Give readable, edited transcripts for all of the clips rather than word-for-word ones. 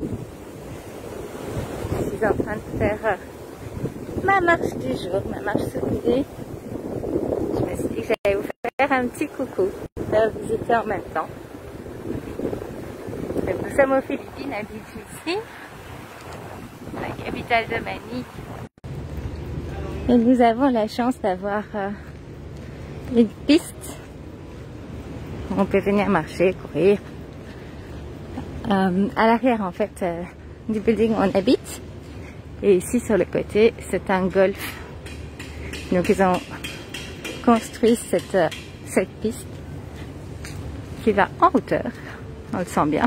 Je suis en train de faire ma marche du jour, ma marche soudée. Je me suis dit que j'allais vous faire un petit coucou, faire visiter en même temps. Donc, nous sommes aux Philippines, à Beach ici, la capitale de Manille. Et nous avons la chance d'avoir une piste où on peut venir marcher, courir. À l'arrière en fait du building où on habite. Et ici sur le côté, c'est un golf. Donc ils ont construit cette piste qui va en hauteur. On le sent bien.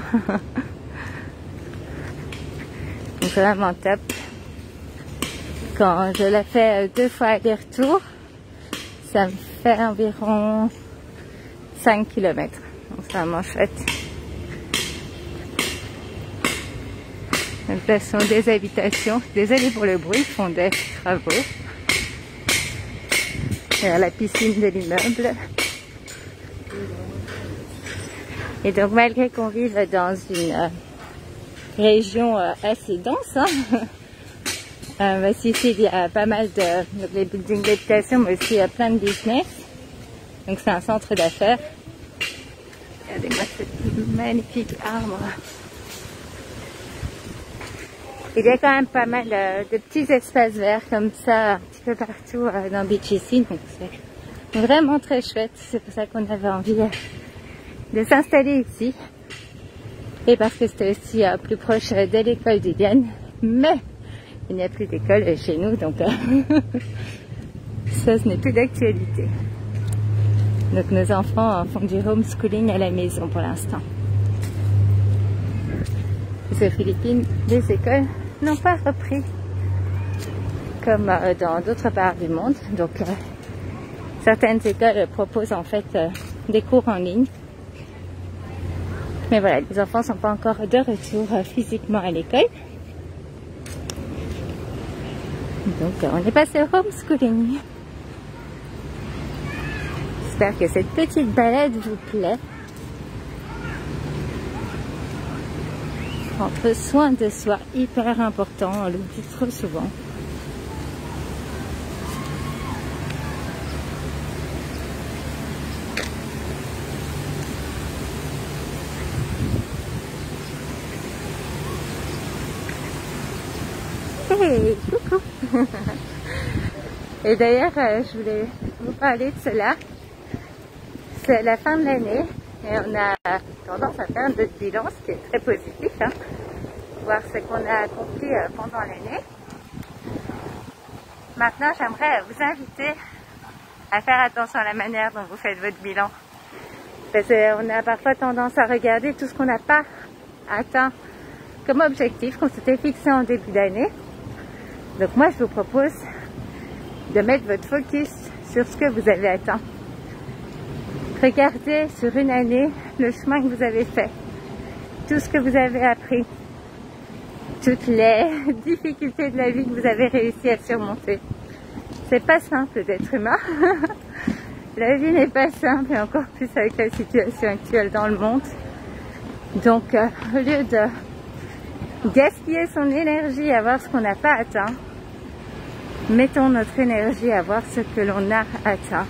Donc vraiment top. Quand je la fais 2 fois aller-retour, ça me fait environ 5 km. Donc c'est vraiment chouette. Donc là, ce sont des habitations. Désolée pour le bruit, ils font des travaux. Vers la piscine de l'immeuble. Et donc, malgré qu'on vive dans une région assez dense, ici, il y a pas mal de buildings d'habitation, mais aussi plein de business. Donc, c'est un centre d'affaires. Regardez-moi ce magnifique arbre. Il y a quand même pas mal de petits espaces verts comme ça un petit peu partout dans Beach ici, donc c'est vraiment très chouette. C'est pour ça qu'on avait envie de s'installer ici. Et parce que c'était aussi plus proche de l'école d'Iliane, mais il n'y a plus d'école chez nous, donc ça ce n'est plus d'actualité. Donc nos enfants font du homeschooling à la maison pour l'instant. Aux Philippines, les écoles n'ont pas repris comme dans d'autres parts du monde. Donc certaines écoles proposent en fait des cours en ligne. Mais voilà, les enfants ne sont pas encore de retour physiquement à l'école. Donc on est passé au homeschooling. J'espère que cette petite balade vous plaît. Prendre soin de soi, hyper important, on l'oublie trop souvent. Hey, coucou. Et d'ailleurs, je voulais vous parler de cela. C'est la fin de l'année. Et on a tendance à faire notre bilan, ce qui est très positif, hein. Voir ce qu'on a accompli pendant l'année. Maintenant, j'aimerais vous inviter à faire attention à la manière dont vous faites votre bilan. Parce qu'on a parfois tendance à regarder tout ce qu'on n'a pas atteint comme objectif, qu'on s'était fixé en début d'année. Donc moi, je vous propose de mettre votre focus sur ce que vous avez atteint. Regardez sur une année le chemin que vous avez fait, tout ce que vous avez appris, toutes les difficultés de la vie que vous avez réussi à surmonter. C'est pas simple d'être humain. La vie n'est pas simple, et encore plus avec la situation actuelle dans le monde. Donc, au lieu de gaspiller son énergie à voir ce qu'on n'a pas atteint, mettons notre énergie à voir ce que l'on a atteint.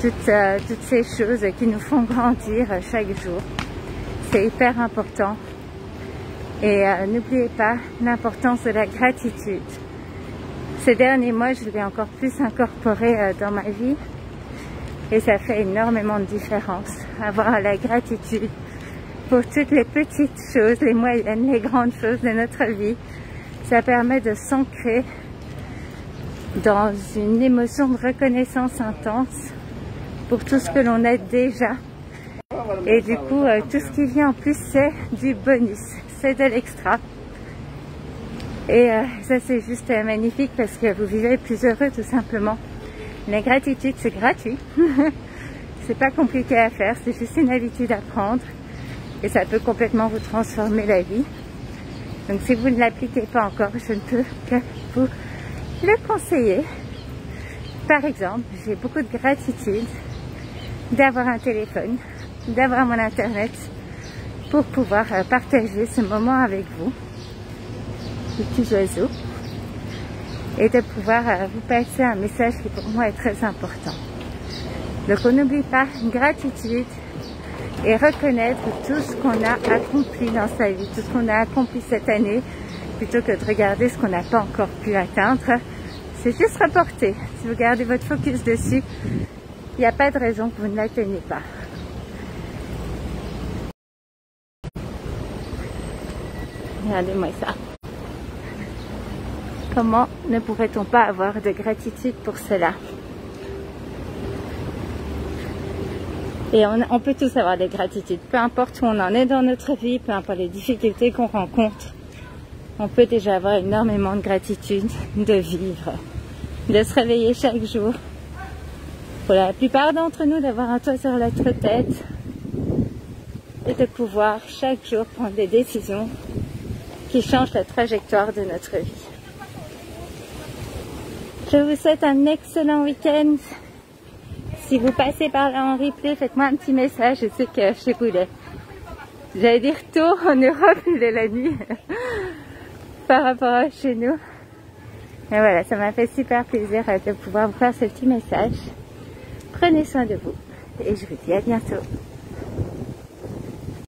Toutes ces choses qui nous font grandir chaque jour. C'est hyper important. Et n'oubliez pas l'importance de la gratitude. Ces derniers mois, je l'ai encore plus incorporé dans ma vie. Et ça fait énormément de différence. Avoir la gratitude pour toutes les petites choses, les moyennes, les grandes choses de notre vie. Ça permet de s'ancrer dans une émotion de reconnaissance intense pour tout ce que l'on a déjà. Et du coup, tout ce qui vient en plus, c'est du bonus, c'est de l'extra. Et ça, c'est juste magnifique parce que vous vivez plus heureux tout simplement. La gratitude, c'est gratuit. C'est pas compliqué à faire, c'est juste une habitude à prendre. Et ça peut complètement vous transformer la vie. Donc si vous ne l'appliquez pas encore, je ne peux que vous le conseiller. Par exemple, j'ai beaucoup de gratitude d'avoir un téléphone, d'avoir mon internet, pour pouvoir partager ce moment avec vous, les petits oiseaux, et de pouvoir vous passer un message qui pour moi est très important. Donc on n'oublie pas gratitude et reconnaître tout ce qu'on a accompli dans sa vie, tout ce qu'on a accompli cette année, plutôt que de regarder ce qu'on n'a pas encore pu atteindre. C'est juste reporter. Si vous gardez votre focus dessus, il n'y a pas de raison que vous ne l'atteignez pas. Regardez-moi ça. Comment ne pourrait-on pas avoir de gratitude pour cela? Et on peut tous avoir des gratitudes, peu importe où on en est dans notre vie, peu importe les difficultés qu'on rencontre. On peut déjà avoir énormément de gratitude de vivre, de se réveiller chaque jour. Pour la plupart d'entre nous, d'avoir un toit sur notre tête et de pouvoir chaque jour prendre des décisions qui changent la trajectoire de notre vie. Je vous souhaite un excellent week-end. Si vous passez par là en replay, faites-moi un petit message. Je sais que chez vous, j'allais dire tôt en Europe, il est la nuit par rapport à chez nous. Mais voilà, ça m'a fait super plaisir de pouvoir vous faire ce petit message. Prenez soin de vous et je vous dis à bientôt.